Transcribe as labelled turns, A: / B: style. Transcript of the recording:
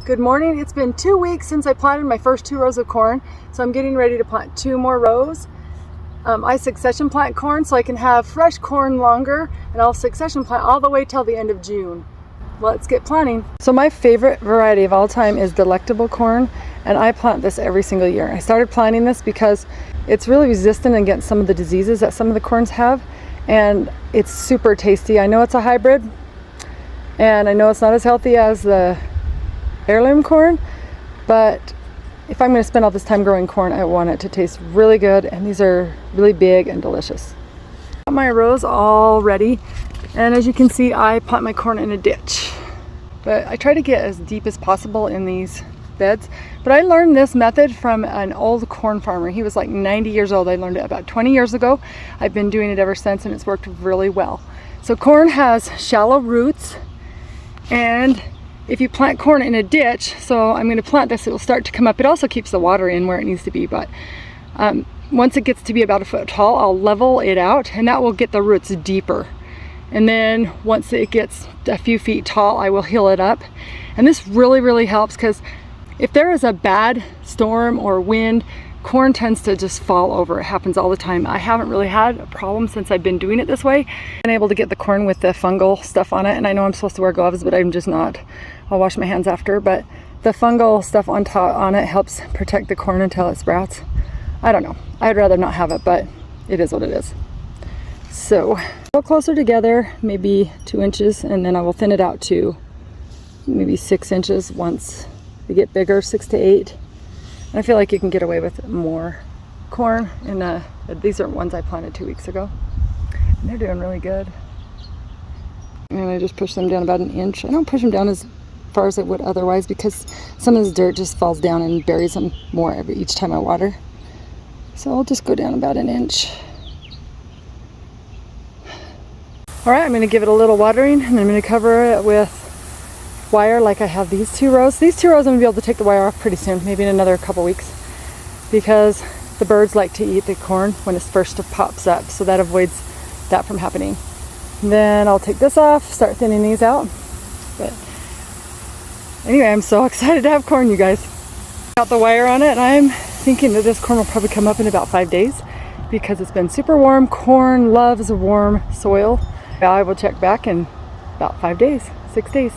A: Good morning. It's been 2 weeks since I planted my first 2 rows of corn, so I'm getting ready to plant 2 more rows. I succession plant corn so I can have fresh corn longer, and I'll succession plant all the way till the end of June. Let's get planting. So my favorite variety of all time is Delectable corn, and I plant this every single year. I started planting this because it's really resistant against some of the diseases that some of the corns have, and it's super tasty. I know it's a hybrid, and I know it's not as healthy as the heirloom corn, but if I'm going to spend all this time growing corn, I want it to taste really good, and these are really big and delicious. Got my rows all ready, and as you can see, I plant my corn in a ditch, but I try to get as deep as possible in these beds. But I learned this method from an old corn farmer. He was like 90 years old. I learned it about 20 years ago. I've been doing it ever since, and it's worked really well. So corn has shallow roots, and if you plant corn in a ditch, so I'm going to plant this, it will start to come up. It also keeps the water in where it needs to be, but once it gets to be about a foot tall, I'll level it out, and that will get the roots deeper. And then once it gets a few feet tall, I will hill it up. And this really helps, because if there is a bad storm or wind, corn tends to just fall over. It happens all the time. I haven't really had a problem since I've been doing it this way. I've been able to get the corn with the fungal stuff on it, and I know I'm supposed to wear gloves, but I'm just not. I'll wash my hands after, but the fungal stuff on it helps protect the corn until it sprouts. I don't know. I'd rather not have it, but it is what it is. So, a little closer together, maybe 2 inches, and then I will thin it out to maybe 6 inches once they get bigger, 6 to 8. And I feel like you can get away with more corn. And these are ones I planted 2 weeks ago, and they're doing really good. And I just push them down about 1 inch. I don't push them down as far as I would otherwise, because some of this dirt just falls down and buries them more each time I water. So I'll just go down about 1 inch. All right, I'm going to give it a little watering, and I'm going to cover it with wire like I have these 2 rows. These 2 rows I'm going to be able to take the wire off pretty soon, maybe in another couple weeks, because the birds like to eat the corn when it first pops up, so that avoids that from happening. And then I'll take this off, start thinning these out. But anyway, I'm so excited to have corn, you guys. Got the wire on it, and I'm thinking that this corn will probably come up in about 5 days, because it's been super warm. Corn loves warm soil. I will check back in about 5 days, 6 days.